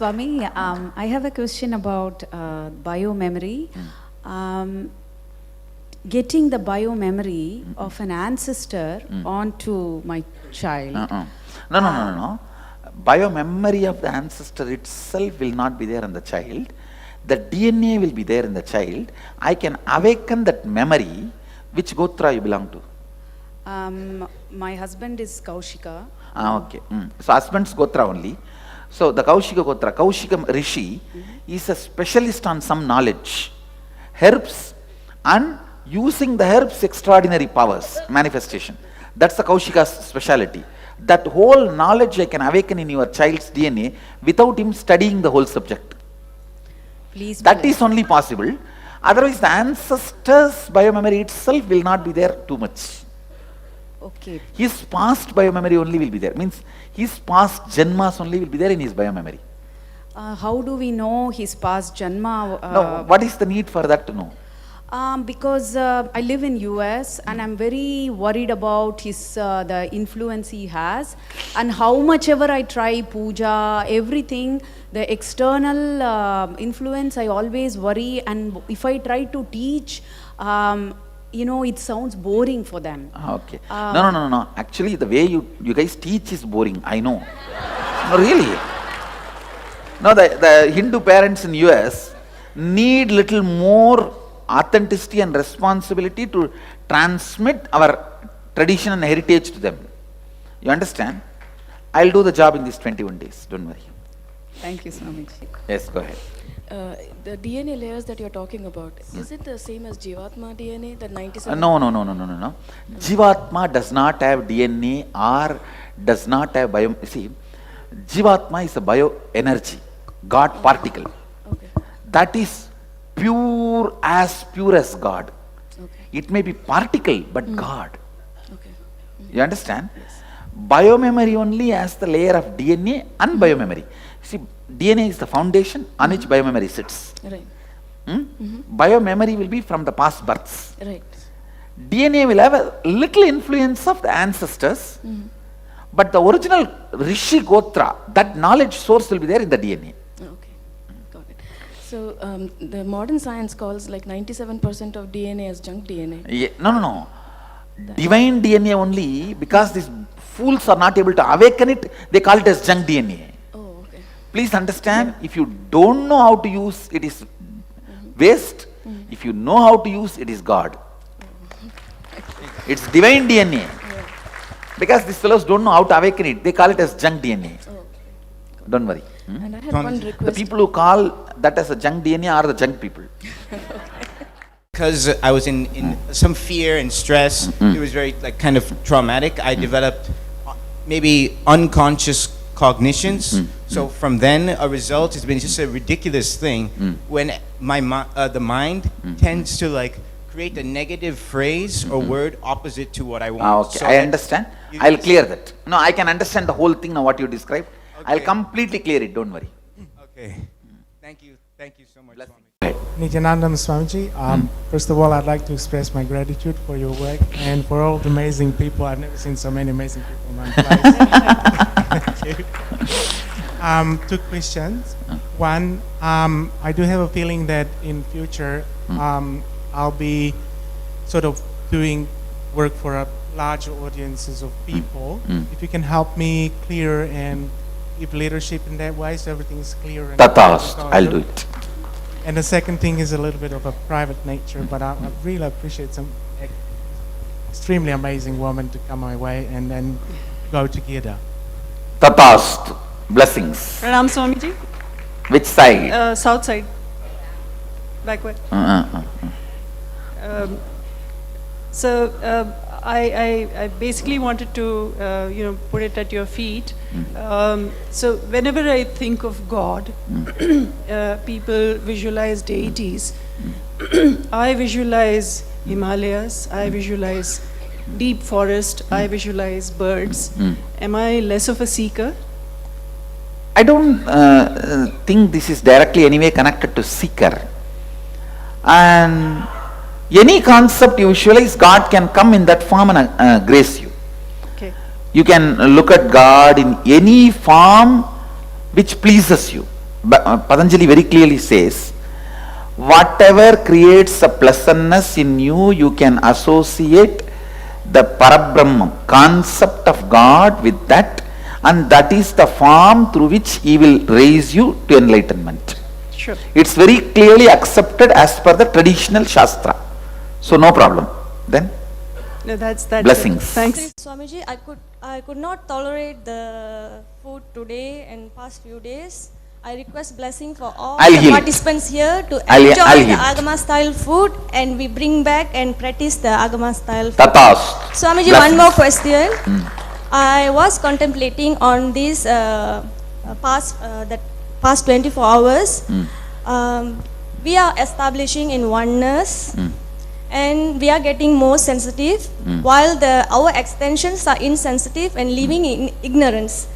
Swami, I have a question about biomemory. Getting the biomemory of an ancestor onto my child. No. Biomemory of the ancestor itself will not be there in the child. The DNA will be there in the child. I can awaken that memory. Which Gotra you belong to? My husband is Kaushika. Okay. So husband's Gotra only. So the Kaushika Gotra, Kaushika Rishi is a specialist on some knowledge, herbs, and using the herbs extraordinary powers, manifestation. That's the Kaushika's speciality. That whole knowledge I can awaken in your child's DNA without him studying the whole subject. Please. That is only possible. Otherwise, the ancestors' biomemory itself will not be there too much. Okay. His past biomemory only will be there. Means his past janmas only will be there in his biomemory. How do we know his past janma? No, what is the need for that to know? Because I live in US and I'm very worried about his the influence he has, and how much ever I try puja, everything, the external influence I always worry, and if I try to teach, it sounds boring for them. Okay. No. Actually, the way you guys teach is boring. I know. No, really. No, the Hindu parents in US need little more authenticity and responsibility to transmit our tradition and heritage to them. You understand? I'll do the job in these 21 days. Don't worry. Thank you, Swamiji. Yes, go ahead. The DNA layers that you're talking about, is it the same as Jivatma DNA, the 97? No. Jivatma does not have DNA or does not have bio. See, Jivatma is a bioenergy, God particle. Okay. That is pure as God. Okay. It may be particle, but God. Okay. You understand? Yes. Biomemory only has the layer of DNA and biomemory. See, DNA is the foundation on which biomemory sits. Right. Biomemory will be from the past births. Right. DNA will have a little influence of the ancestors, but the original Rishi Gotra, that knowledge source will be there in the DNA. Okay. Got it. So the modern science calls like 97% of DNA as junk DNA. Yeah, no. Divine DNA only, because these fools are not able to awaken it, they call it as junk DNA. Oh, okay. Please understand, if you don't know how to use, it is waste. If you know how to use, it is God. It's divine DNA. Because these fellows don't know how to awaken it, they call it as junk DNA. Oh, okay. Don't worry. And I had one request. The people who call that as a junk DNA are the junk people. Because I was in some fear and stress, it was very kind of traumatic. I developed maybe unconscious cognitions. So from then, a result has been just a ridiculous thing when the mind tends to create a negative phrase or word opposite to what I want. Okay, so I understand. I'll clear that. No, I can understand the whole thing now what you described. Okay. I'll completely clear it, don't worry. Okay. Thank you so much, Swami. Nityanandam Swamiji, first of all, I'd like to express my gratitude for your work and for all the amazing people. I've never seen so many amazing people in one place. Thank you. Two questions. One, I do have a feeling that in future, I'll be sort of doing work for a larger audiences of people. If you can help me clear and give leadership in that way so everything is clear. And Tatast, I'll do it. And the second thing is a little bit of a private nature, but I really appreciate some extremely amazing woman to come my way and then go together. Tatast, blessings. Pranam Swamiji. Which side? South side. Backward. So I basically wanted to put it at your feet. So whenever I think of God, people visualize deities. I visualize Himalayas. I visualize deep forest. I visualize birds. Am I less of a seeker? I don't think this is directly anyway connected to seeker. And any concept you visualize, God can come in that form and grace you. Okay. You can look at God in any form which pleases you. Patanjali very clearly says, whatever creates a pleasantness in you, you can associate the Parabrahma, concept of God with that, and that is the form through which he will raise you to enlightenment. Sure. It's very clearly accepted as per the traditional Shastra. So no problem. Then No, that's blessings. Thanks. Swamiji, I could not tolerate the food today and past few days. I request blessing for all I'll the heal it. participants here to I'll enjoy heal the it. Agama style food, and we bring back and practice the Agama style food. Tathast. Swamiji, Blessings. one more question. I was contemplating on this past 24 hours. We are establishing in oneness. And we are getting more sensitive, while our extensions are insensitive and living in ignorance.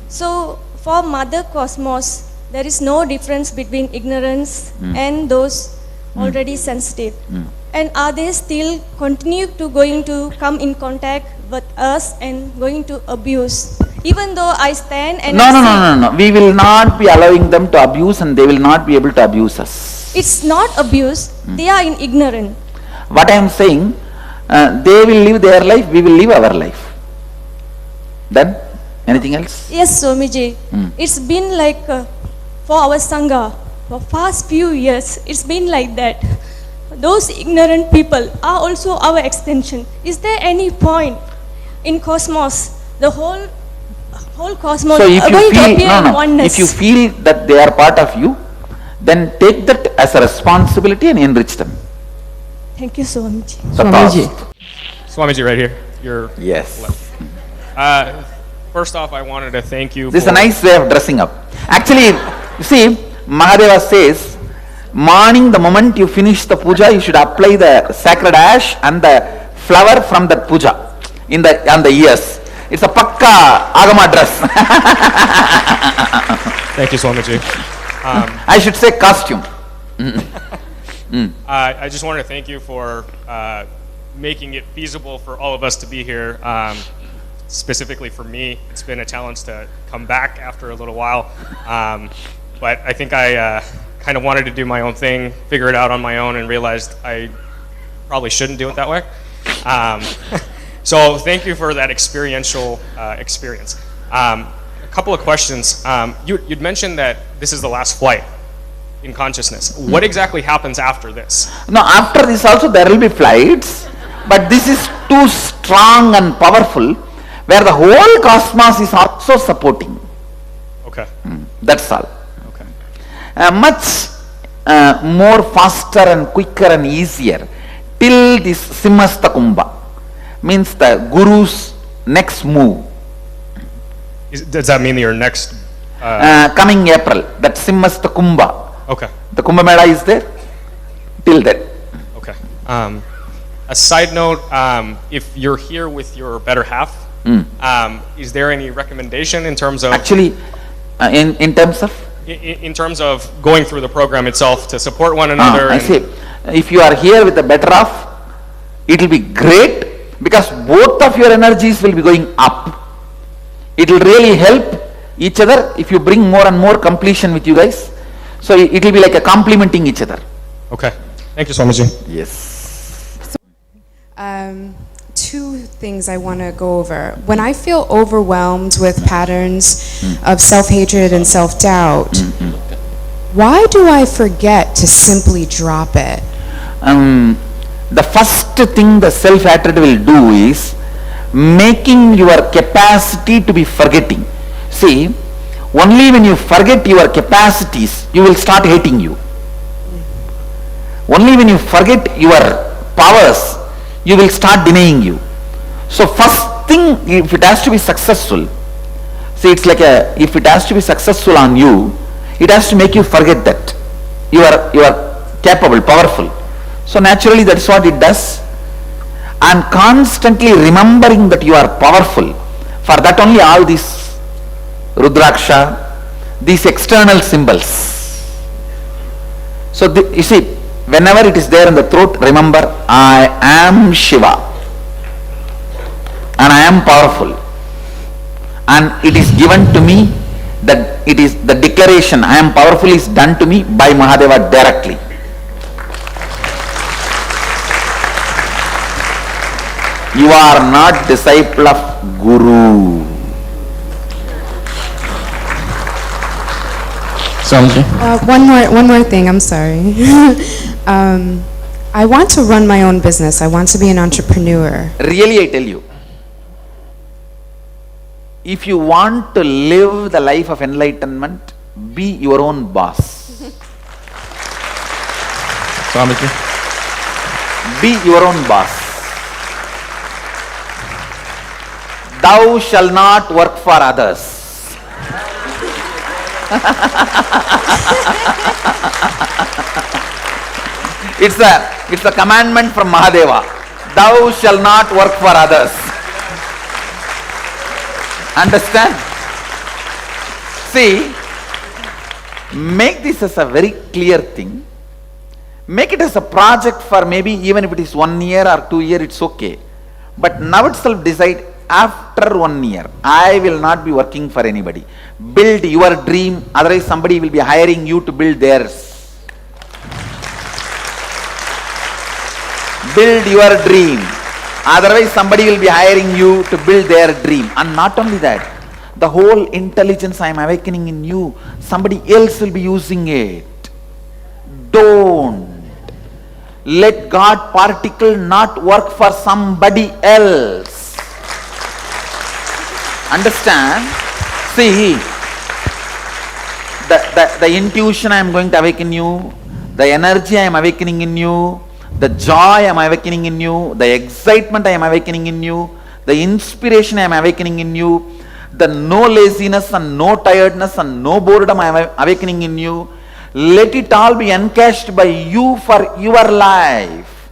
So for Mother Cosmos, there is no difference between ignorance and those already sensitive. And are they still going to come in contact with us and going to abuse? Even though I stand and No. We will not be allowing them to abuse, and they will not be able to abuse us. It's not abuse, they are in ignorance. What I am saying, they will live their life, we will live our life. Then, anything else? Yes, Swamiji. It's been like for our Sangha, for past few years, it's been like that. Those ignorant people are also our extension. Is there any point in cosmos, the whole cosmos So if are you going to feel, appear in oneness? if you feel that they are part of you, then take that as a responsibility and enrich them. Thank you, Swamiji. Swamiji. Swamiji, right here. You're Yes. first off, I wanted to thank you. This is for, a nice way of dressing up. Actually, you see, Mahadeva says, morning, the moment you finish the puja, you should apply the sacred ash and the flower from that puja on the ears. It's a pakka agama dress. Thank you, Swamiji. I should say costume. I just wanted to thank you for making it feasible for all of us to be here. Specifically for me, it's been a challenge to come back after a little while. But I think I kind of wanted to do my own thing, figure it out on my own, and realized I probably shouldn't do it that way. So thank you for that experiential experience. A couple of questions. You'd mentioned that this is the last flight in consciousness. What exactly happens after this? Now, after this also there will be flights, but this is too strong and powerful, where the whole cosmos is also supporting. Okay. That's all. Okay. Much more faster and quicker and easier till this Simhastha Kumbha, means the Guru's next move. Does that mean your next? Coming April, that Simhastha Kumbha. Okay. The Kumbh Mela is there till then. Okay. A side note: if you're here with your better half, is there any recommendation in terms of Actually, in terms of? in terms of going through the program itself to support one another? I and- say, if you are here with the better half, it will be great because both of your energies will be going up. It will really help each other if you bring more and more completion with you guys. So it will be like a complementing each other. Okay. Thank you, Swamiji. Yes. Two things I want to go over. When I feel overwhelmed with patterns of self-hatred and self-doubt, why do I forget to simply drop it? The first thing the self-hatred will do is making your capacity to be forgetting. See, only when you forget your capacities, you will start hating you. Only when you forget your powers, you will start denying you. So first thing, if it has to be successful, see, it's like if it has to be successful on you, it has to make you forget that you are capable, powerful. So naturally that's what it does. And constantly remembering that you are powerful, for that only all these Rudraksha, these external symbols. So you see, whenever it is there in the throat, remember, I am Shiva and I am powerful, and it is given to me that it is the declaration, I am powerful, is done to me by Mahadeva directly. You are not disciple of Guru. Swamiji. One more thing, I'm sorry. I want to run my own business. I want to be an entrepreneur. Really, I tell you, if you want to live the life of enlightenment, be your own boss. Swamiji. Be your own boss. Thou shall not work for others. It's a commandment from Mahadeva. Thou shall not work for others. Understand? See, make this as a very clear thing. Make it as a project for maybe even if it is 1 year or 2 years, it's okay. But now itself decide, after 1 year, I will not be working for anybody. Build your dream, otherwise somebody will be hiring you to build theirs. Build your dream, otherwise somebody will be hiring you to build their dream. And not only that, the whole intelligence I am awakening in you, somebody else will be using it. Don't let God particle not work for somebody else. Understand? See, the intuition I am going to awaken you, the energy I am awakening in you, the joy I am awakening in you, the excitement I am awakening in you, the inspiration I am awakening in you, the no laziness and no tiredness and no boredom I am awakening in you, let it all be encashed by you for your life.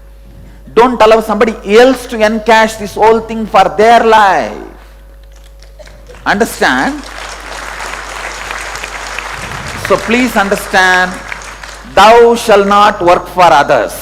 Don't allow somebody else to encash this whole thing for their life. Understand? So please understand, thou shall not work for others.